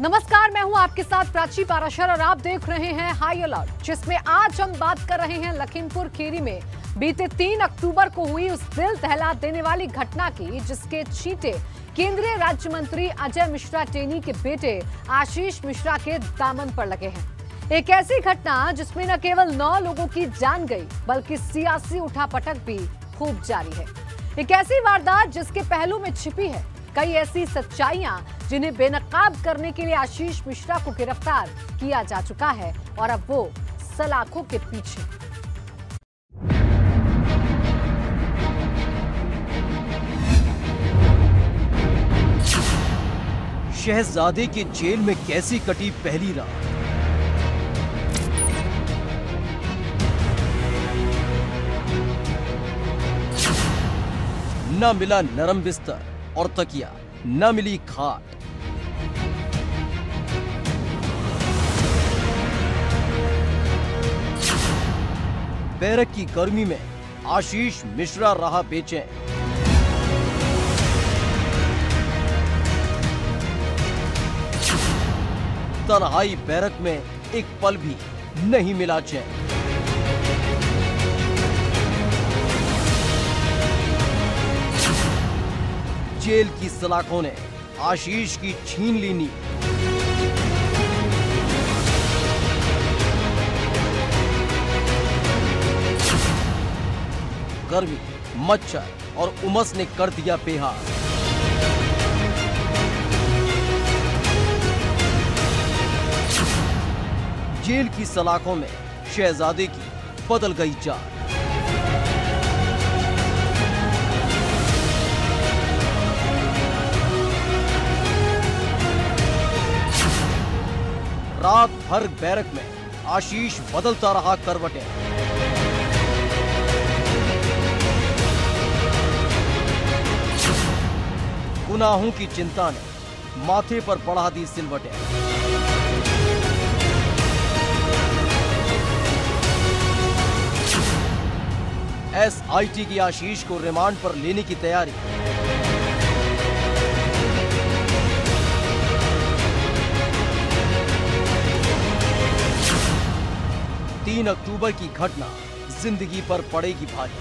नमस्कार, मैं हूं आपके साथ प्राची पाराशर और आप देख रहे हैं हाई अलर्ट, जिसमें आज हम बात कर रहे हैं लखीमपुर खीरी में बीते 3 अक्टूबर को हुई उस दिल दहला देने वाली घटना की, जिसके छींटे केंद्रीय राज्य मंत्री अजय मिश्रा टेनी के बेटे आशीष मिश्रा के दामन पर लगे हैं। एक ऐसी घटना जिसमें न केवल 9 लोगों की जान गई, बल्कि सियासी उठापटक भी खूब जारी है। एक ऐसी वारदात जिसके पहलू में छिपी है कई ऐसी सच्चाइयां, जिन्हें बेनकाब करने के लिए आशीष मिश्रा को गिरफ्तार किया जा चुका है और अब वो सलाखों के पीछे। शहजादे के जेल में कैसी कटी पहली रात। न मिला नरम बिस्तर और तकिया, न मिली खाट। बैरक की गर्मी में आशीष मिश्रा रहा बेचैन। तन्हाई बैरक में एक पल भी नहीं मिला चैन। जेल की सलाखों ने आशीष की छीन ली नींद। गर्मी, मच्छर और उमस ने कर दिया बेहाल। जेल की सलाखों में शहजादे की बदल गई चाल। रात भर बैरक में आशीष बदलता रहा करवटें। गुनाहों की चिंता ने माथे पर बढ़ा दी सिलवटें। एसआईटी की आशीष को रिमांड पर लेने की तैयारी। तीन अक्टूबर की घटना जिंदगी पर पड़ेगी भारी।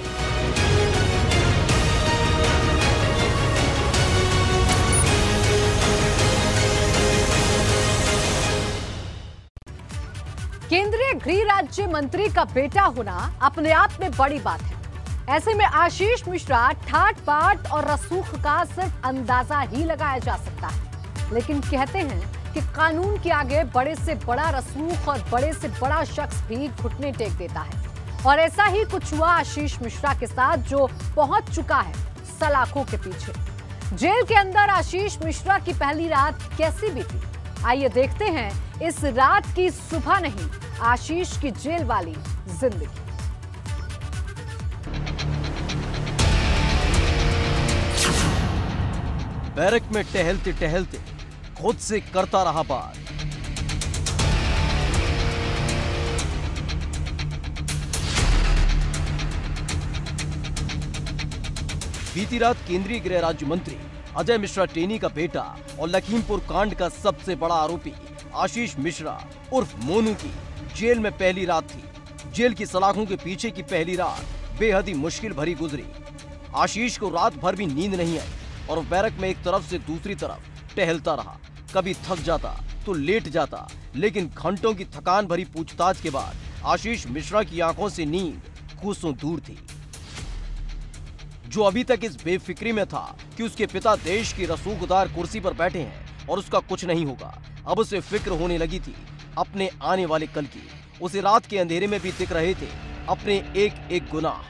केंद्रीय गृह राज्य मंत्री का बेटा होना अपने आप में बड़ी बात है। ऐसे में आशीष मिश्रा ठाट बाट और रसूख का सिर्फ अंदाजा ही लगाया जा सकता है, लेकिन कहते हैं कि कानून के आगे बड़े से बड़ा रसूख और बड़े से बड़ा शख्स भी घुटने टेक देता है। और ऐसा ही कुछ हुआ आशीष मिश्रा के साथ, जो पहुंच चुका है सलाखों के पीछे। जेल के अंदर आशीष मिश्रा की पहली रात कैसी बीती, आइए देखते हैं इस रात की सुबह नहीं, आशीष की जेल वाली जिंदगी। बैरक में टहलते टहलते खुद से करता रहा बात। बीती रात केंद्रीय गृह राज्य मंत्री अजय मिश्रा टेनी का बेटा और लखीमपुर कांड का सबसे बड़ा आरोपी आशीष मिश्रा उर्फ मोनू की जेल में पहली रात थी। जेल की सलाखों के पीछे की पहली रात बेहद ही मुश्किल भरी गुजरी। आशीष को रात भर भी नींद नहीं आई और बैरक में एक तरफ से दूसरी तरफ टहलता रहा। कभी थक जाता तो लेट जाता, लेकिन घंटों की थकान भरी पूछताछ के बाद आशीष मिश्रा की आंखों से नींद कोसों दूर थी। जो अभी तक इस बेफिक्री में था कि उसके पिता देश की रसूखदार कुर्सी पर बैठे हैं और उसका कुछ नहीं होगा, अब उसे फिक्र होने लगी थी अपने आने वाले कल की। उसे रात के अंधेरे में भी दिख रहे थे अपने एक एक गुनाह।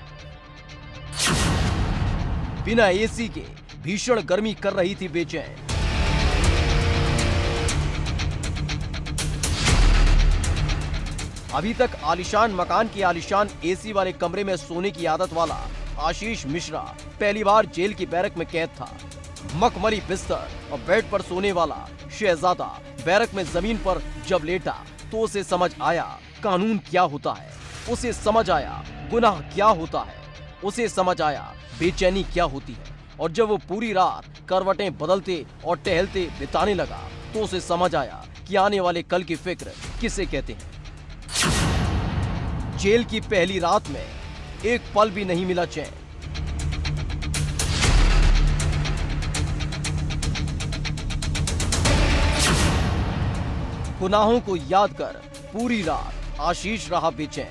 बिना एसी के भीषण गर्मी कर रही थी बेचैन। अभी तक आलीशान मकान के आलीशान एसी वाले कमरे में सोने की आदत वाला आशीष मिश्रा पहली बार जेल की बैरक में कैद था। मखमली बिस्तर और बेड पर सोने वाला शहजादा बैरक में जमीन पर जब लेटा तो उसे समझ आया कानून क्या होता है, उसे समझ आया गुनाह क्या होता है, उसे समझ आया बेचैनी क्या होती है। और जब वो पूरी रात करवटें बदलते और टहलते बिताने लगा तो उसे समझ आया कि आने वाले कल की फिक्र किसे कहते हैं। जेल की पहली रात में एक पल भी नहीं मिला चैन। गुनाहों को याद कर पूरी रात आशीष रहा बेचैन।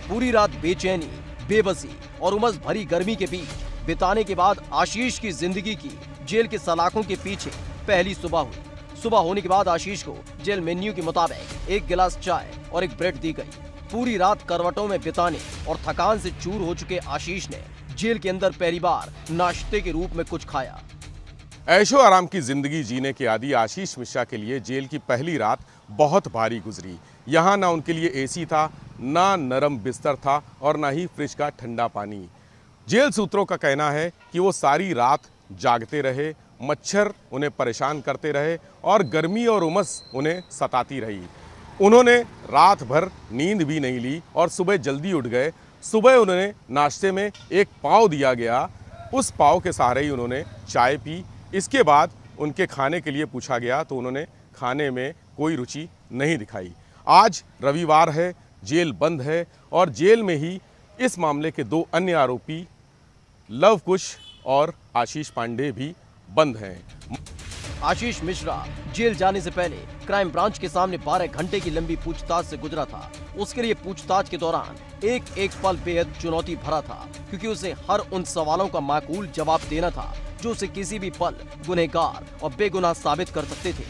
पूरी रात बेचैनी, बेबसी और उमस भरी गर्मी के बीच बिताने के बाद आशीष की जिंदगी की जेल के सलाखों के पीछे पहली सुबह हुई। सुबह होने के बाद आशीष को जेल मेन्यू के मुताबिक एक गिलास चाय और एक ब्रेड दी गई। पूरी रात करवटों में बिताने और थकान से चूर हो चुके आशीष ने जेल के अंदर पहली बार नाश्ते के रूप में कुछ खाया। ऐशो आराम की जिंदगी जीने के आदी आशीष मिश्रा के लिए जेल की पहली रात बहुत भारी गुजरी। यहाँ ना उनके लिए एसी था, ना नरम बिस्तर था और ना ही फ्रिज का ठंडा पानी। जेल सूत्रों का कहना है कि वो सारी रात जागते रहे, मच्छर उन्हें परेशान करते रहे और गर्मी और उमस उन्हें सताती रही। उन्होंने रात भर नींद भी नहीं ली और सुबह जल्दी उठ गए। सुबह उन्हें नाश्ते में एक पाव दिया गया, उस पाव के सहारे ही उन्होंने चाय पी। इसके बाद उनके खाने के लिए पूछा गया तो उन्होंने खाने में कोई रुचि नहीं दिखाई। आज रविवार है, जेल बंद है और जेल में ही इस मामले के दो अन्य आरोपी लव कुश और आशीष पांडे भी बंद हैं। आशीष मिश्रा जेल जाने से पहले क्राइम ब्रांच के सामने 12 घंटे की लंबी पूछताछ से गुजरा था। उसके लिए पूछताछ के दौरान एक एक पल बेहद चुनौती भरा था, क्योंकि उसे हर उन सवालों का माकूल जवाब देना था जो उसे किसी भी पल गुनहगार और बेगुनाह साबित कर सकते थे।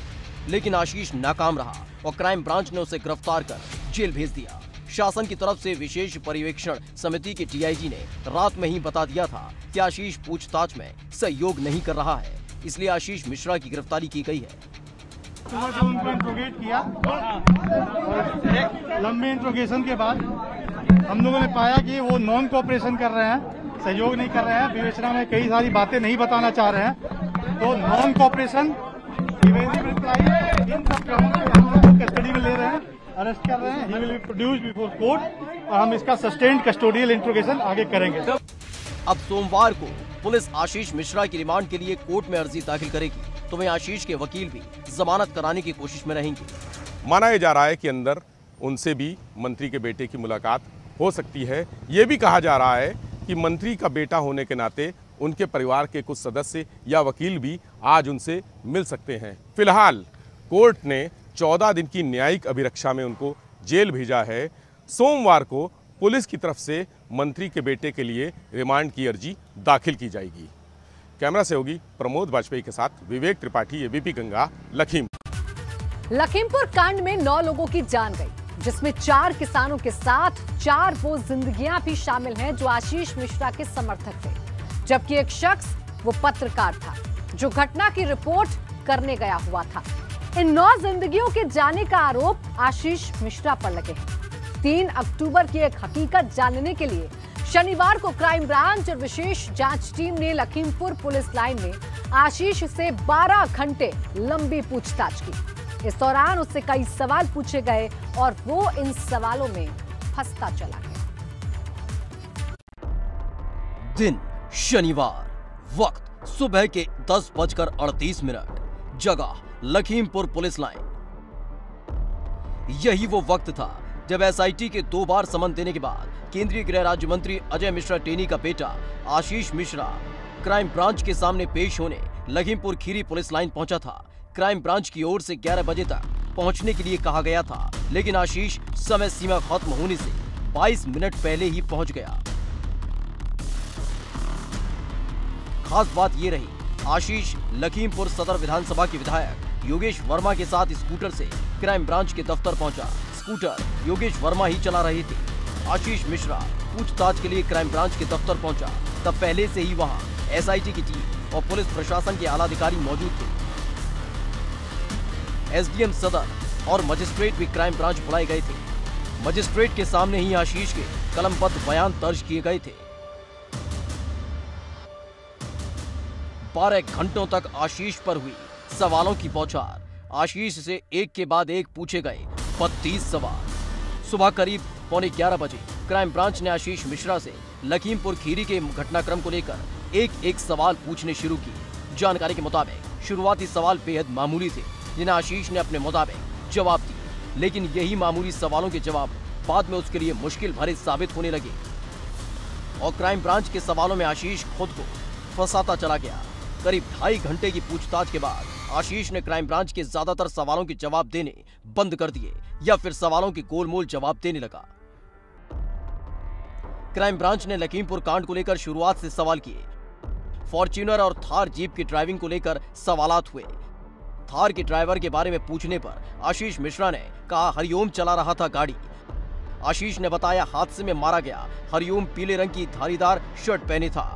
लेकिन आशीष नाकाम रहा और क्राइम ब्रांच ने उसे गिरफ्तार कर जेल भेज दिया। शासन की तरफ से विशेष पर्यवेक्षण समिति के डीआईजी ने रात में ही बता दिया था कि आशीष पूछताछ में सहयोग नहीं कर रहा है, इसलिए आशीष मिश्रा की गिरफ्तारी की गई है। सुबह जब उनको इंट्रोगेट किया और एक लंबे इंट्रोगेशन के बाद हम लोगों ने पाया कि वो नॉन कोऑपरेशन कर रहे हैं, सहयोग नहीं कर रहे हैं, विवेचना में कई सारी बातें नहीं बताना चाह रहे हैं। तो नॉन कोऑपरेशन, इवेसिव रिप्लाई, इन सब ग्राउंड पे हम लोग कस्टडी में ले रहे हैं, अरेस्ट कर रहे हैं। He will be produced before court और हम इसका सस्टेन्ड कस्टोडियल इंट्रोगेशन आगे करेंगे। अब सोमवार को पुलिस आशीष मिश्रा की रिमांड के लिए कोर्ट में अर्जी दाखिल करेगी, तो वहीं आशीष के वकील भी जमानत कराने की कोशिश में रहेंगे। माना यह जा रहा है कि अंदर उनसे भी मंत्री के बेटे की मुलाकात हो सकती है। ये भी कहा जा रहा है कि मंत्री का बेटा होने के नाते उनके परिवार के कुछ सदस्य या वकील भी आज उनसे मिल सकते हैं। फिलहाल कोर्ट ने 14 दिन की न्यायिक अभिरक्षा में उनको जेल भेजा है। सोमवार को पुलिस की तरफ से मंत्री के बेटे के लिए रिमांड की अर्जी दाखिल की जाएगी। कैमरा सहयोगी प्रमोद वाजपेयी के साथ विवेक त्रिपाठी, एबीपी गंगा, लखीमपुर कांड में 9 लोगों की जान गई, जिसमें 4 किसानों के साथ 4 वो जिंदगियां भी शामिल हैं जो आशीष मिश्रा के समर्थक थे, जबकि एक शख्स वो पत्रकार था जो घटना की रिपोर्ट करने गया हुआ था। इन 9 जिंदगियों के जाने का आरोप आशीष मिश्रा पर लगे हैं। 3 अक्टूबर की एक हकीकत जानने के लिए शनिवार को क्राइम ब्रांच और विशेष जांच टीम ने लखीमपुर पुलिस लाइन में आशीष से 12 घंटे लंबी पूछताछ की। इस दौरान उससे कई सवाल पूछे गए और वो इन सवालों में फंसता चला गया। दिन शनिवार, वक्त सुबह के 10:38, जगह लखीमपुर पुलिस लाइन। यही वो वक्त था जब एसआईटी के 2 बार समन देने के बाद केंद्रीय गृह राज्य मंत्री अजय मिश्रा टेनी का बेटा आशीष मिश्रा क्राइम ब्रांच के सामने पेश होने लखीमपुर खीरी पुलिस लाइन पहुंचा था। क्राइम ब्रांच की ओर से 11 बजे तक पहुंचने के लिए कहा गया था, लेकिन आशीष समय सीमा खत्म होने से 22 मिनट पहले ही पहुंच गया। खास बात ये रही, आशीष लखीमपुर सदर विधानसभा के विधायक योगेश वर्मा के साथ स्कूटर से क्राइम ब्रांच के दफ्तर पहुंचा। स्कूटर योगेश वर्मा ही चला रहे थे। आशीष मिश्रा पूछताछ के लिए क्राइम ब्रांच के दफ्तर पहुंचा, तब पहले से ही वहां एसआईटी की टीम और पुलिस प्रशासन के आला अधिकारी मौजूद थे। एसडीएम सदर और मजिस्ट्रेट भी क्राइम ब्रांच बुलाए गए थे। मजिस्ट्रेट के सामने ही आशीष के कलमबद्ध बयान दर्ज किए गए थे। 12 घंटों तक आशीष पर हुई सवालों की बौछार। आशीष से एक के बाद एक पूछे गए 32 सवाल। सुबह करीब पौने 11 बजे क्राइम ब्रांच ने आशीष मिश्रा से लखीमपुर खीरी के घटनाक्रम को लेकर एक सवाल पूछने शुरू किए। जानकारी के मुताबिक शुरुआती सवाल बेहद मामूली थे, जिन्हें आशीष ने अपने मुताबिक जवाब दिए, लेकिन यही मामूली सवालों के जवाब बाद में उसके लिए मुश्किल भरे साबित होने लगे और क्राइम ब्रांच के सवालों में आशीष खुद को फंसाता चला गया। करीब 2.5 घंटे की पूछताछ के बाद आशीष ने क्राइम ब्रांच के ज्यादातर सवालों के जवाब देने बंद कर दिए या फिर सवालों के गोलमोल जवाब देने लगा। क्राइम ब्रांच ने लखीमपुर कांड को लेकर शुरुआत से सवाल किए। फॉर्च्यूनर और थार जीप की ड्राइविंग को लेकर सवालात हुए। थार के ड्राइवर के बारे में पूछने पर आशीष मिश्रा ने कहा हरिओम चला रहा था गाड़ी। आशीष ने बताया हादसे में मारा गया हरिओम पीले रंग की धारीदार शर्ट पहने था,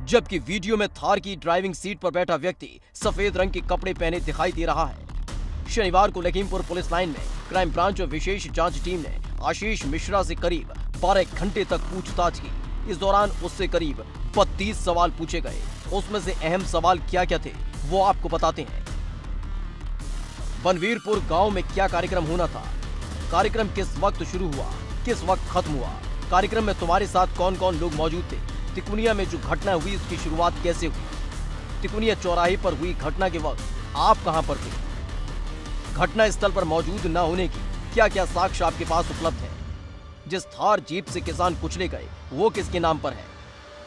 जबकि वीडियो में थार की ड्राइविंग सीट पर बैठा व्यक्ति सफेद रंग के कपड़े पहने दिखाई दे रहा है। शनिवार को लखीमपुर पुलिस लाइन में क्राइम ब्रांच और विशेष जांच टीम ने आशीष मिश्रा से करीब 12 घंटे तक पूछताछ की। इस दौरान उससे करीब 32 सवाल पूछे गए। उसमें से अहम सवाल क्या क्या थे वो आपको बताते हैं। बनवीरपुर गांव में क्या कार्यक्रम होना था? कार्यक्रम किस वक्त शुरू हुआ, किस वक्त खत्म हुआ? कार्यक्रम में तुम्हारे साथ कौन कौन लोग मौजूद थे? तिकुनिया में जो घटना हुई उसकी शुरुआत कैसे हुई? तिकुनिया चौराहे पर हुई घटना के वक्त आप कहां पर थे? घटना स्थल पर मौजूद न होने की क्या क्या साक्ष्य आपके पास उपलब्ध है? जिस थार जीप से किसान कुचले गए वो किसके नाम पर है?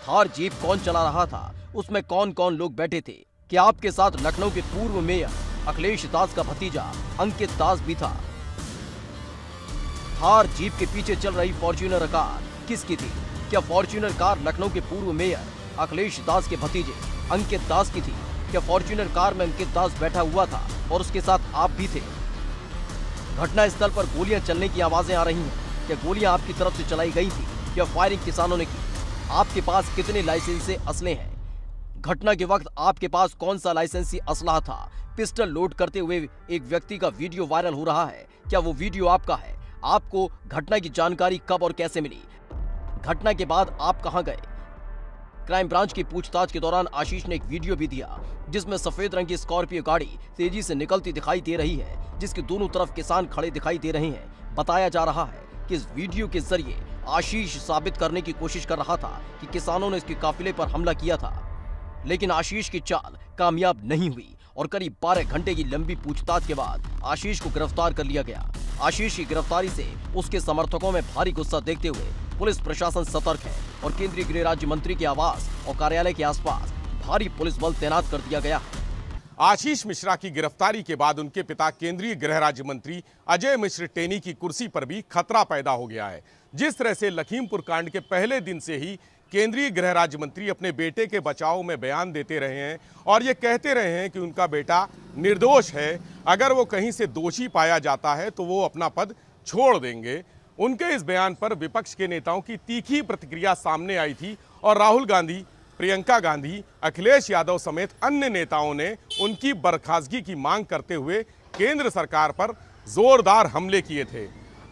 थार जीप कौन चला रहा था? उसमें कौन कौन लोग बैठे थे? क्या आपके साथ लखनऊ के पूर्व मेयर अखिलेश दास का भतीजा अंकित दास भी था? थार जीप के पीछे चल रही फॉर्च्यूनर कार किसकी थी? क्या फॉर्च्यूनर कार लखनऊ के पूर्व मेयर अखिलेश दास के भतीजे अंकित दास की थी? क्या फॉर्च्यूनर कार में अंकित दास बैठा हुआ था और उसके साथ आप भी थे? घटना स्थल पर गोलियां चलने की आवाजें आ रही हैं। क्या गोलियां आपकी तरफ से चलाई गई थी या फायरिंग किसानों ने की? आपके पास कितने लाइसेंसी असले हैं? घटना के वक्त आपके पास कौन सा लाइसेंसी असला था? पिस्टल लोड करते हुए एक व्यक्ति का वीडियो वायरल हो रहा है। क्या वो वीडियो आपका है? आपको घटना की जानकारी कब और कैसे मिली? घटना के बाद आप कहां गए? क्राइम ब्रांच की पूछताछ के दौरान आशीष ने एक वीडियो भी दिया जिसमें सफेद रंग की स्कॉर्पियो गाड़ी तेजी से निकलती दिखाई दे रही है, जिसके दोनों तरफ किसान खड़े दिखाई दे रहे हैं। बताया जा रहा है कि इस वीडियो के जरिए आशीष साबित करने की कोशिश कर रहा था कि किसानों ने इसके काफिले पर हमला किया था, लेकिन आशीष की चाल कामयाब नहीं हुई और करीब 12 घंटे की लंबी पूछताछ के बाद आशीष को गिरफ्तार कर लिया गया। आशीष की गिरफ्तारी से उसके समर्थकों में भारी गुस्सा देखते हुए पुलिस प्रशासन सतर्क है और केंद्रीय गृह राज्य मंत्री के आवास और कार्यालय के आसपास भारी पुलिस बल तैनात कर दिया गया है। आशीष मिश्रा की गिरफ्तारी के बाद उनके पिता केंद्रीय गृह राज्य मंत्री अजय मिश्र टेनी की कुर्सी पर भी खतरा पैदा हो गया है। जिस तरह से लखीमपुर कांड के पहले दिन से ही केंद्रीय गृह राज्य मंत्री अपने बेटे के बचाव में बयान देते रहे हैं और ये कहते रहे हैं कि उनका बेटा निर्दोष है, अगर वो कहीं से दोषी पाया जाता है तो वो अपना पद छोड़ देंगे। उनके इस बयान पर विपक्ष के नेताओं की तीखी प्रतिक्रिया सामने आई थी और राहुल गांधी, प्रियंका गांधी, अखिलेश यादव समेत अन्य नेताओं ने उनकी बर्खास्तगी की मांग करते हुए केंद्र सरकार पर जोरदार हमले किए थे।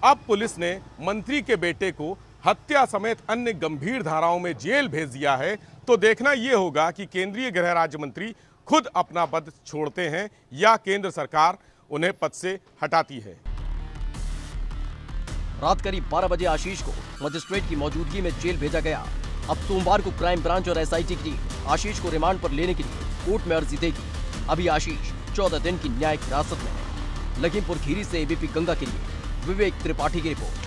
अब पुलिस ने मंत्री के बेटे को हत्या समेत अन्य गंभीर धाराओं में जेल भेज दिया है, तो देखना यह होगा कि केंद्रीय गृह राज्य मंत्री खुद अपना पद छोड़ते हैं या केंद्र सरकार उन्हें पद से हटाती है। रात करीब 12 बजे आशीष को मजिस्ट्रेट की मौजूदगी में जेल भेजा गया। अब सोमवार को क्राइम ब्रांच और एसआईटी की टीम आशीष को रिमांड पर लेने के लिए कोर्ट में अर्जी देगी। अभी आशीष 14 दिन की न्यायिक हिरासत में है। लखीमपुर खीरी से एबीपी गंगा के लिए विवेक त्रिपाठी की रिपोर्ट।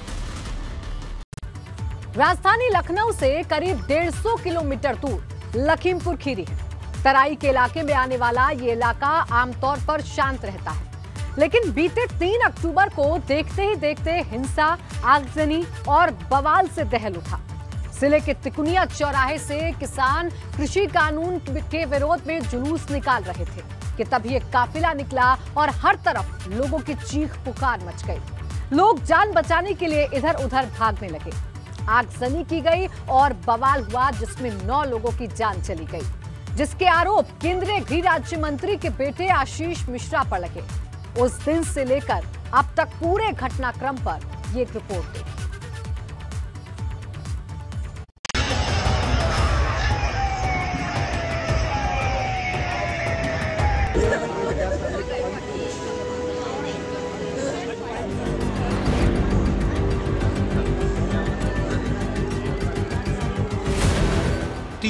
राजधानी लखनऊ से करीब 150 किलोमीटर दूर लखीमपुर खीरी है। तराई के इलाके में आने वाला ये इलाका आमतौर पर शांत रहता है, लेकिन बीते 3 अक्टूबर को देखते ही देखते हिंसा, आगजनी और बवाल से दहल उठा। जिले के तिकुनिया चौराहे से किसान कृषि कानून के विरोध में जुलूस निकाल रहे थे कि तभी एक काफिला निकला और हर तरफ लोगों की चीख पुकार मच गई। लोग जान बचाने के लिए इधर उधर भागने लगे। आगजनी की गई और बवाल हुआ जिसमें 9 लोगों की जान चली गई, जिसके आरोप केंद्रीय गृह राज्य मंत्री के बेटे आशीष मिश्रा पर लगे। उस दिन से लेकर अब तक पूरे घटनाक्रम पर ये रिपोर्ट देखी।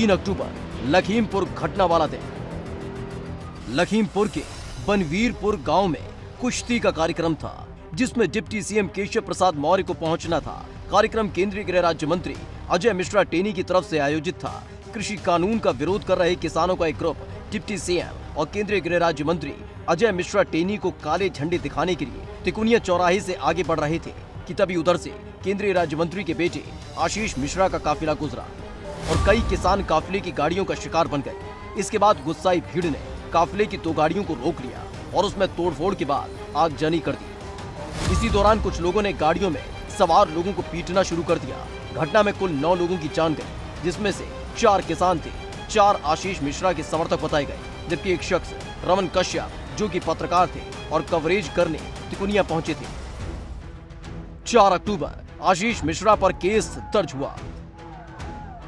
3 अक्टूबर लखीमपुर घटना वाला दिन। लखीमपुर के बनवीरपुर गांव में कुश्ती का कार्यक्रम था, जिसमें डिप्टी सीएम केशव प्रसाद मौर्य को पहुंचना था। कार्यक्रम केंद्रीय गृह राज्य मंत्री अजय मिश्रा टेनी की तरफ से आयोजित था। कृषि कानून का विरोध कर रहे किसानों का एक ग्रुप डिप्टी सीएम और केंद्रीय गृह राज्य मंत्री अजय मिश्रा टेनी को काले झंडे दिखाने के लिए तिकुनिया चौराहे से आगे बढ़ रहे थे कि तभी उधर से केंद्रीय राज्य मंत्री के बेटे आशीष मिश्रा का काफिला गुजरा और कई किसान काफिले की गाड़ियों का शिकार बन गए। इसके बाद गुस्साई भीड़ ने काफिले की 2 गाड़ियों को रोक लिया और उसमें तोड़फोड़ के बाद आगजनी कर दी। इसी दौरान कुछ लोगों ने गाड़ियों में सवार लोगों को पीटना शुरू कर दिया। घटना में कुल 9 लोगों की जान गई, जिसमें से 4 किसान थे। 4 आशीष मिश्रा के समर्थक बताए गए, जबकि एक शख्स रमन कश्यप जो कि पत्रकार थे और कवरेज करने तिकुनिया पहुंचे थे। 4 अक्टूबर आशीष मिश्रा पर केस दर्ज हुआ।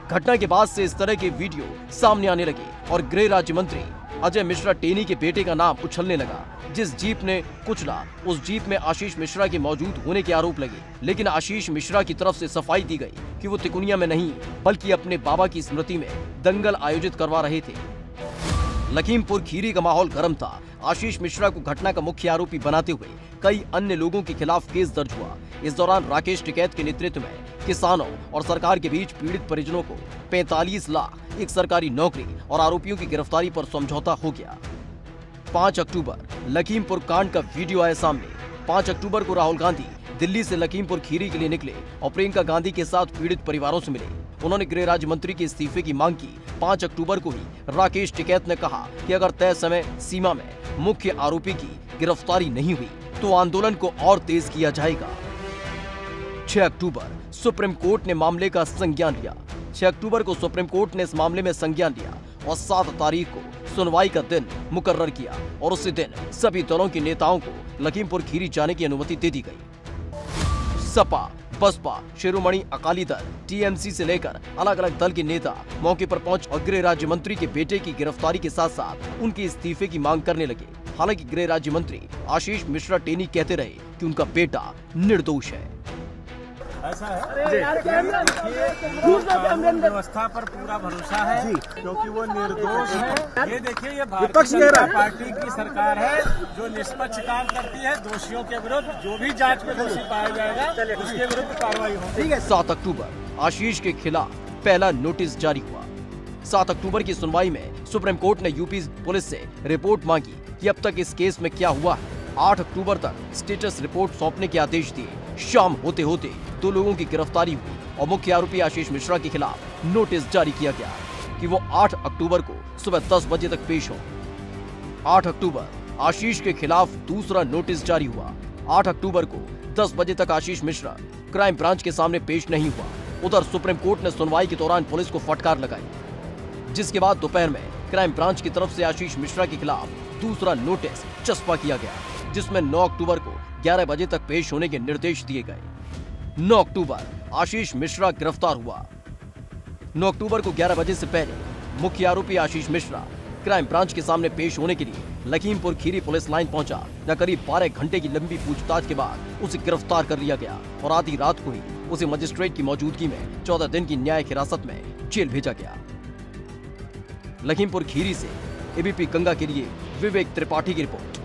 घटना के बाद से इस तरह के वीडियो सामने आने लगे और गृह राज्य मंत्री अजय मिश्रा टेनी के बेटे का नाम उछलने लगा। जिस जीप ने कुचला, उस जीप में आशीष मिश्रा के मौजूद होने के आरोप लगे, लेकिन आशीष मिश्रा की तरफ से सफाई दी गई कि वो तिकुनिया में नहीं बल्कि अपने बाबा की स्मृति में दंगल आयोजित करवा रहे थे। लखीमपुर खीरी का माहौल गर्म था। आशीष मिश्रा को घटना का मुख्य आरोपी बनाते हुए कई अन्य लोगों के खिलाफ केस दर्ज हुआ। इस दौरान राकेश टिकैत के नेतृत्व में किसानों और सरकार के बीच पीड़ित परिजनों को 45 लाख, एक सरकारी नौकरी और आरोपियों की गिरफ्तारी पर समझौता हो गया। 5 अक्टूबर लखीमपुर कांड का वीडियो आया सामने। 5 अक्टूबर को राहुल गांधी दिल्ली से लखीमपुर खीरी के लिए निकले और प्रियंका गांधी के साथ पीड़ित परिवारों से मिले। उन्होंने गृह राज्य मंत्री के इस्तीफे की मांग की। 5 अक्टूबर को ही राकेश टिकैत ने कहा कि अगर तय समय सीमा में मुख्य आरोपी की गिरफ्तारी नहीं हुई तो आंदोलन को और तेज किया जाएगा। 6 अक्टूबर सुप्रीम कोर्ट ने मामले का संज्ञान लिया। 6 अक्टूबर को सुप्रीम कोर्ट ने इस मामले में संज्ञान लिया और 7 तारीख को सुनवाई का दिन मुकर्रर किया और उसी दिन सभी दलों के नेताओं को लखीमपुर खीरी जाने की अनुमति दे दी गई। सपा, बसपा, शिरोमणि अकाली दल, टीएमसी से लेकर अलग अलग दल के नेता मौके पर पहुंच और गृह राज्य मंत्री के बेटे की गिरफ्तारी के साथ साथ उनके इस्तीफे की मांग करने लगे। हालांकि गृह राज्य मंत्री आशीष मिश्रा टेनी कहते रहे कि उनका बेटा निर्दोष है। ऐसा है कानून व्यवस्था पर पूरा भरोसा है क्योंकि वो निर्दोष है। ये देखिए, ये भारतीय जनता पार्टी की सरकार है जो निष्पक्ष काम करती है। दोषियों के विरुद्ध जो भी जांच में दोषी पाया जाएगा उसके विरुद्ध कार्रवाई होगी। 7 अक्टूबर आशीष के खिलाफ पहला नोटिस जारी हुआ। 7 अक्टूबर की सुनवाई में सुप्रीम कोर्ट ने यूपी पुलिस से रिपोर्ट मांगी कि अब तक इस केस में क्या हुआ है। 8 अक्टूबर तक स्टेटस रिपोर्ट सौंपने के आदेश दिए। शाम होते होते 2 लोगों की गिरफ्तारी हुई और मुख्य आरोपी आशीष मिश्रा के खिलाफ नोटिस जारी किया गया कि वो 8 अक्टूबर को सुबह 10 बजे तक पेश हो। 8 अक्टूबर आशीष के खिलाफ दूसरा नोटिस जारी हुआ। 8 अक्टूबर को 10 बजे तक आशीष मिश्रा क्राइम ब्रांच के सामने पेश नहीं हुआ। उधर सुप्रीम कोर्ट ने सुनवाई के दौरान पुलिस को फटकार लगाई, जिसके बाद दोपहर में क्राइम ब्रांच की तरफ से आशीष मिश्रा के खिलाफ दूसरा नोटिस चस्पा किया गया, जिसमें 9 अक्टूबर को 11 बजे तक पेश होने के निर्देश दिए गए। 9 अक्टूबर आशीष मिश्रा गिरफ्तार हुआ। 9 अक्टूबर को 11 बजे से पहले मुख्य आरोपी आशीष मिश्रा क्राइम ब्रांच के सामने पेश होने के लिए लखीमपुर खीरी पुलिस लाइन पहुंचा, जहां करीब 12 घंटे की लंबी पूछताछ के बाद उसे गिरफ्तार कर लिया गया और आधी रात को ही उसे मजिस्ट्रेट की मौजूदगी में 14 दिन की न्यायिक हिरासत में जेल भेजा गया। लखीमपुर खीरी से एबीपी गंगा के लिए विवेक त्रिपाठी की रिपोर्ट।